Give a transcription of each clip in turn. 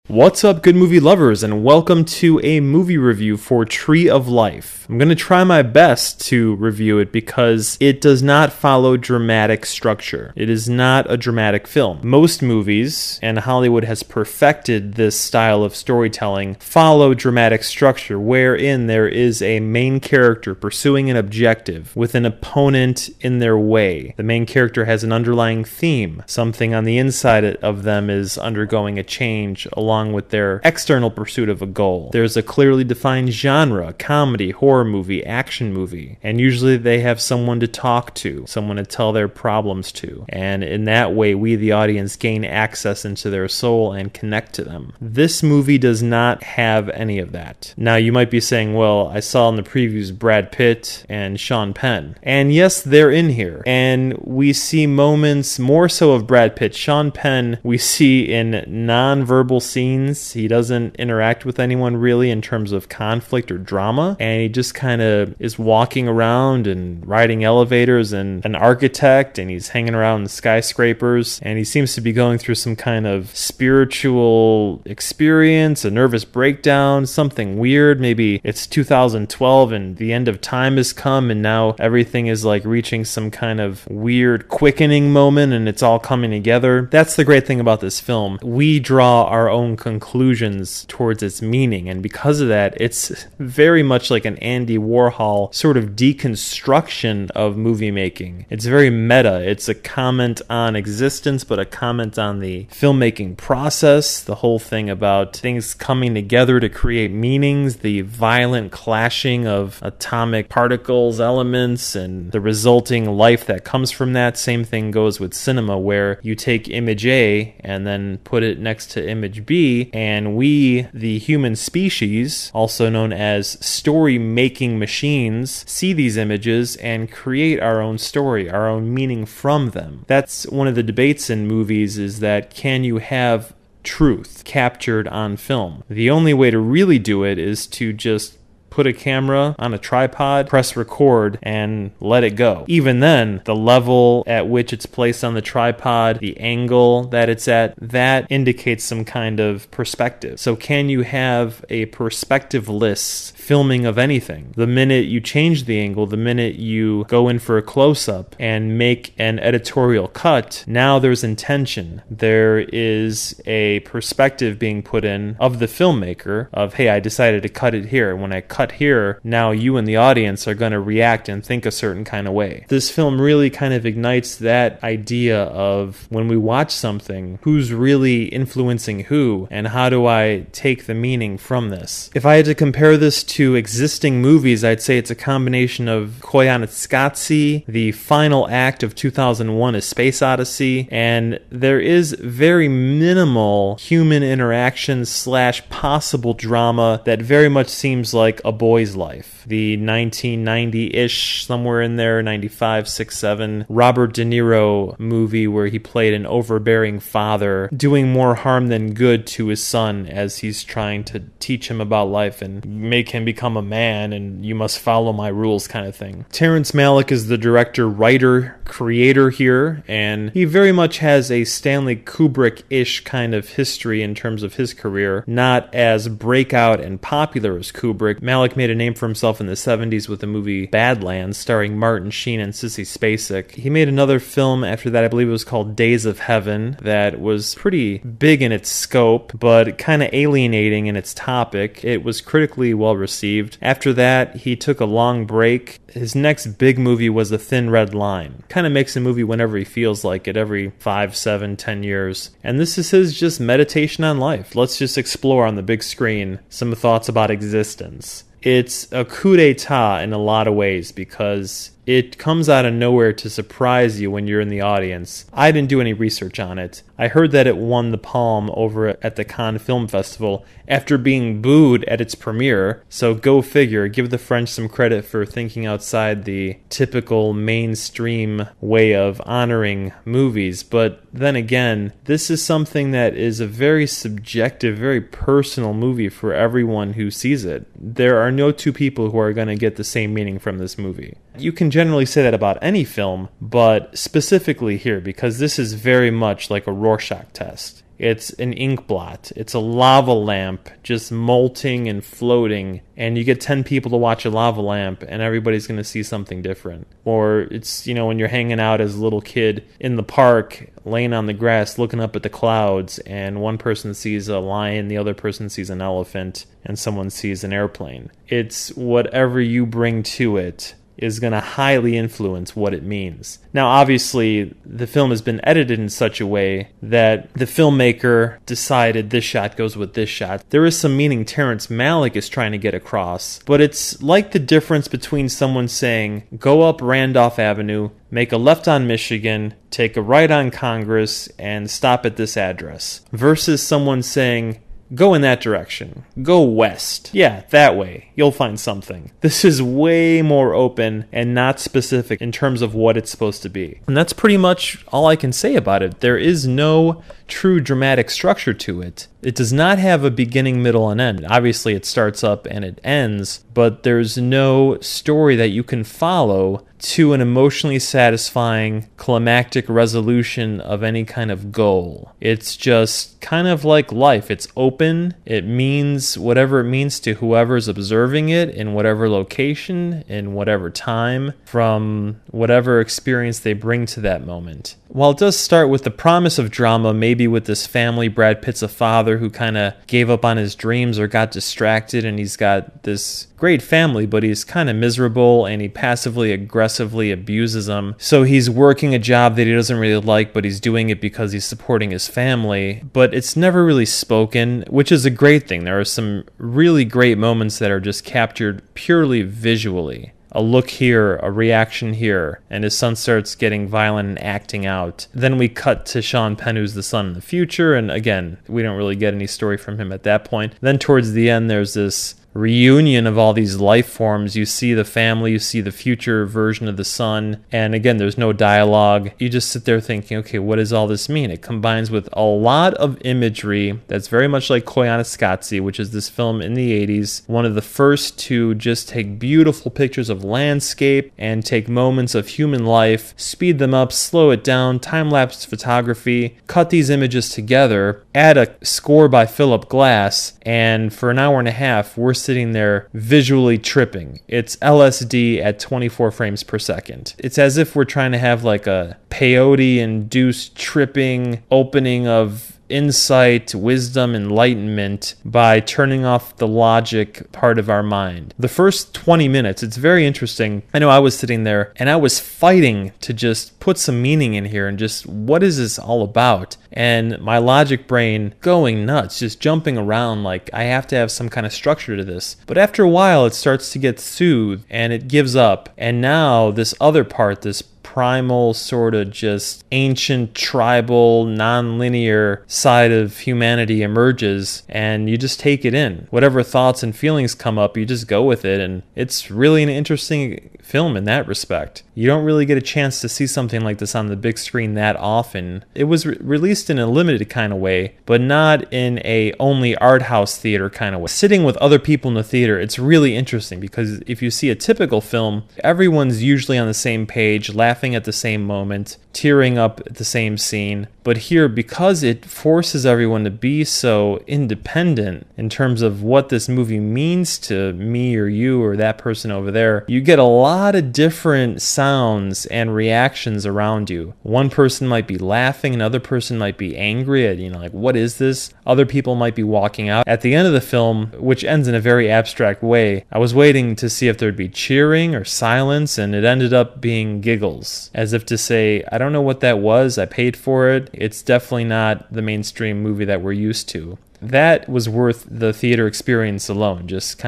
What's up, good movie lovers, and welcome to a movie review for Tree of Life. I'm going to try my best to review it because it does not follow dramatic structure. It is not a dramatic film. Most movies, and Hollywood has perfected this style of storytelling, follow dramatic structure, wherein there is a main character pursuing an objective with an opponent in their way. The main character has an underlying theme. Something on the inside of them is undergoing a change along with their external pursuit of a goal. There's a clearly defined genre: comedy, horror movie, action movie, and usually they have someone to talk to, someone to tell their problems to, and in that way we, the audience, gain access into their soul and connect to them. This movie does not have any of that. Now you might be saying, well, I saw in the previews Brad Pitt and Sean Penn, and yes, they're in here, and we see moments more so of Brad Pitt. Sean Penn we see in non-verbal scenes. He doesn't interact with anyone really in terms of conflict or drama, and he just kind of is walking around and riding elevators, and an architect, and he's hanging around in skyscrapers, and he seems to be going through some kind of spiritual experience, a nervous breakdown, something weird. Maybe it's 2012 and the end of time has come, and now everything is like reaching some kind of weird quickening moment, and it's all coming together. That's the great thing about this film. We draw our own conclusions towards its meaning, and because of that, it's very much like an Andy Warhol sort of deconstruction of movie making. It's very meta. It's a comment on existence, but a comment on the filmmaking process, the whole thing about things coming together to create meanings, the violent clashing of atomic particles, elements, and the resulting life that comes from that. Same thing goes with cinema, where you take image A and then put it next to image B, and we, the human species, also known as story-making machines, see these images and create our own story, our own meaning from them. That's one of the debates in movies, is that can you have truth captured on film? The only way to really do it is to just put a camera on a tripod, press record, and let it go. Even then, the level at which it's placed on the tripod, the angle that it's at, that indicates some kind of perspective. So can you have a perspective-less filming of anything? The minute you change the angle, the minute you go in for a close-up and make an editorial cut, now there's intention. There is a perspective being put in of the filmmaker of, hey, I decided to cut it here. When I cut here, now you and the audience are going to react and think a certain kind of way. This film really kind of ignites that idea of, when we watch something, who's really influencing who, and how do I take the meaning from this? If I had to compare this to existing movies, I'd say it's a combination of Koyaanisqatsi, the final act of 2001: A Space Odyssey, and there is very minimal human interaction / possible drama that very much seems like A Boy's Life. The 1990-ish, somewhere in there, 95, 6, 7, Robert De Niro movie where he played an overbearing father doing more harm than good to his son as he's trying to teach him about life and make him become a man, and you must follow my rules kind of thing. Terrence Malick is the director, writer, creator here, and he very much has a Stanley Kubrick-ish kind of history in terms of his career, not as breakout and popular as Kubrick. Malick made a name for himself in the 70s with the movie Badlands, starring Martin Sheen and Sissy Spacek. He made another film after that, I believe it was called Days of Heaven, that was pretty big in its scope, but kind of alienating in its topic. It was critically well received. After that, he took a long break. His next big movie was A Thin Red Line. Kind of makes a movie whenever he feels like it, every 5, 7, 10 years. And this is his just meditation on life. Let's just explore on the big screen some thoughts about existence. It's a coup d'etat in a lot of ways because it comes out of nowhere to surprise you when you're in the audience. I didn't do any research on it. I heard that it won the Palme over at the Cannes Film Festival after being booed at its premiere, so go figure. Give the French some credit for thinking outside the typical mainstream way of honoring movies. But then again, this is something that is a very subjective, very personal movie for everyone who sees it. There are no two people who are going to get the same meaning from this movie. You can generally say that about any film, but specifically here, because this is very much like a Rorschach test. It's an ink blot. It's a lava lamp just molting and floating, and you get 10 people to watch a lava lamp and everybody's going to see something different. Or it's, when you're hanging out as a little kid in the park, laying on the grass, looking up at the clouds, and one person sees a lion, the other person sees an elephant, and someone sees an airplane. It's whatever you bring to it is going to highly influence what it means. Now, obviously, the film has been edited in such a way that the filmmaker decided this shot goes with this shot. There is some meaning Terrence Malick is trying to get across, but it's like the difference between someone saying, go up Randolph Avenue, make a left on Michigan, take a right on Congress, and stop at this address, versus someone saying, go in that direction. Go west. Yeah, that way. You'll find something. This is way more open and not specific in terms of what it's supposed to be. And that's pretty much all I can say about it. There is no true dramatic structure to it. It does not have a beginning, middle, and end. Obviously, it starts up and it ends, but there's no story that you can follow to an emotionally satisfying climactic resolution of any kind of goal. It's just kind of like life. It's open. It means whatever it means to whoever's observing it in whatever location, in whatever time, from whatever experience they bring to that moment. While it does start with the promise of drama, maybe with this family, Brad Pitt's a father who kind of gave up on his dreams or got distracted, and he's got this great family, but he's kind of miserable and he passively aggressively abuses them. So he's working a job that he doesn't really like, but he's doing it because he's supporting his family. But it's never really spoken, which is a great thing. There are some really great moments that are just captured purely visually. A look here, a reaction here, and his son starts getting violent and acting out. Then we cut to Sean Penn, who's the son in the future, and again, we don't really get any story from him at that point. Then towards the end, there's this reunion of all these life forms. You see the family, you see the future version of the son, and again, there's no dialogue. You just sit there thinking, okay, what does all this mean? It combines with a lot of imagery that's very much like Koyaanisqatsi, which is this film in the 80s, one of the first to just take beautiful pictures of landscape and take moments of human life, speed them up, slow it down, time-lapse photography, cut these images together, add a score by Philip Glass, and for an hour and a half, we're sitting there visually tripping. It's LSD at 24 frames per second. It's as if we're trying to have like a peyote-induced tripping opening of insight, wisdom, enlightenment by turning off the logic part of our mind. The first 20 minutes, it's very interesting. I know I was sitting there and I was fighting to just put some meaning in here and just, what is this all about? And my logic brain going nuts, just jumping around like I have to have some kind of structure to this. But after a while, it starts to get soothed and it gives up. And now this other part, this primal, sort of just ancient, tribal, non-linear side of humanity emerges, and you just take it in. Whatever thoughts and feelings come up, you just go with it, and it's really an interesting film in that respect. You don't really get a chance to see something like this on the big screen that often. It was released in a limited kind of way, but not in a only art house theater kind of way. Sitting with other people in the theater, it's really interesting because if you see a typical film, everyone's usually on the same page, laughing at the same moment, tearing up at the same scene. But here, because it forces everyone to be so independent in terms of what this movie means to me or you or that person over there, you get a lot of different sounds and reactions around you. One person might be laughing, another person might be angry at, like, what is this? Other people might be walking out. At the end of the film, which ends in a very abstract way, I was waiting to see if there'd be cheering or silence, and it ended up being giggles, as if to say, I don't know what that was, I paid for it. It's definitely not the mainstream movie that we're used to. That was worth the theater experience alone, just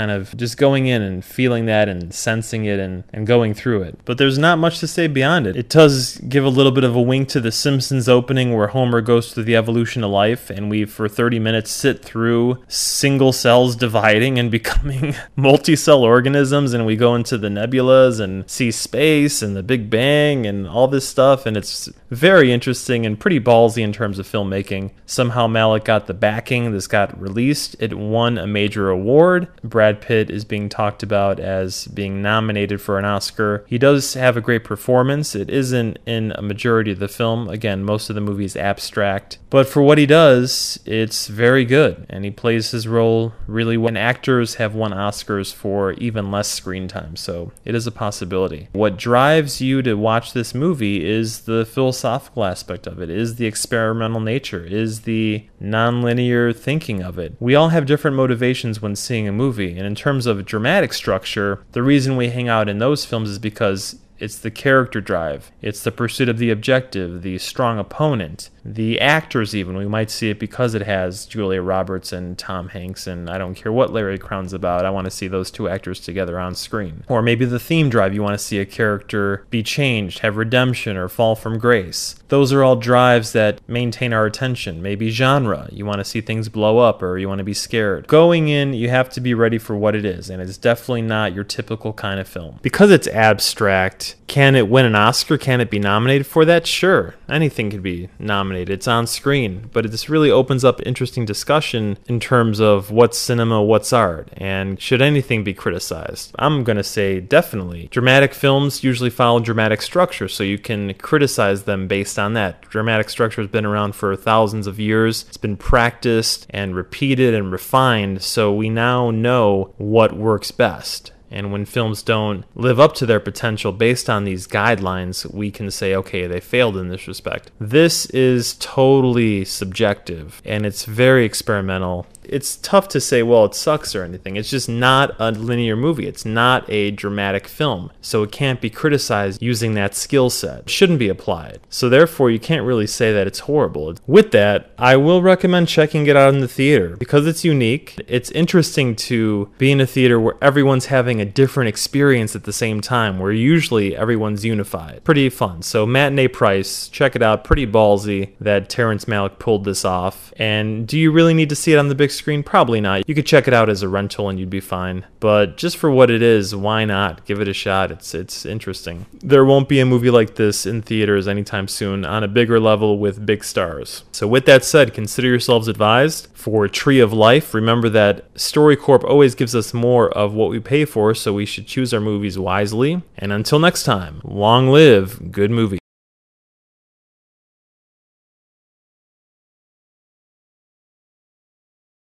going in and feeling that and sensing it and going through it. But there's not much to say beyond it. It does give a little bit of a wink to the Simpsons opening where Homer goes through the evolution of life and we for 30 minutes sit through single cells dividing and becoming multi-cell organisms, and we go into the nebulas and see space and the Big Bang and all this stuff, and it's very interesting and pretty ballsy in terms of filmmaking. Somehow Malick got the backing, this just got released. It won a major award. Brad Pitt is being talked about as being nominated for an Oscar. He does have a great performance. It isn't in a majority of the film. Again, most of the movie is abstract. But for what he does, it's very good. And he plays his role really well. And actors have won Oscars for even less screen time, so it is a possibility. What drives you to watch this movie is the philosophical aspect of it, is the experimental nature, is the non-linear thinking of it. We all have different motivations when seeing a movie, and in terms of dramatic structure, the reason we hang out in those films is because it's the character drive. It's the pursuit of the objective, the strong opponent, the actors even. We might see it because it has Julia Roberts and Tom Hanks, and I don't care what Larry Crown's about. I want to see those two actors together on screen. Or maybe the theme drive. You want to see a character be changed, have redemption, or fall from grace. Those are all drives that maintain our attention. Maybe genre. You want to see things blow up, or you want to be scared. Going in, you have to be ready for what it is, and it's definitely not your typical kind of film. Because it's abstract, can it win an Oscar? Can it be nominated for that? Sure. Anything could be nominated. It's on screen. But this really opens up interesting discussion in terms of what's cinema, what's art, and should anything be criticized? I'm going to say definitely. Dramatic films usually follow dramatic structure, so you can criticize them based on that. Dramatic structure has been around for thousands of years. It's been practiced and repeated and refined, so we now know what works best. And when films don't live up to their potential based on these guidelines, we can say, okay, they failed in this respect. This is totally subjective, and it's very experimental. It's tough to say, well, it sucks or anything. It's just not a linear movie. It's not a dramatic film. So it can't be criticized using that skill set. It shouldn't be applied. So therefore, you can't really say that it's horrible. With that, I will recommend checking it out in the theater because it's unique. It's interesting to be in a theater where everyone's having a different experience at the same time, where usually everyone's unified. Pretty fun. So matinee price, check it out. Pretty ballsy that Terrence Malick pulled this off. And do you really need to see it on the big screen? Probably not. You could check it out as a rental and you'd be fine. But just for what it is, why not? Give it a shot. It's interesting. There won't be a movie like this in theaters anytime soon on a bigger level with big stars. So with that said, consider yourselves advised. For Tree of Life, remember that StoryCorp always gives us more of what we pay for, so we should choose our movies wisely. And until next time, long live good movies.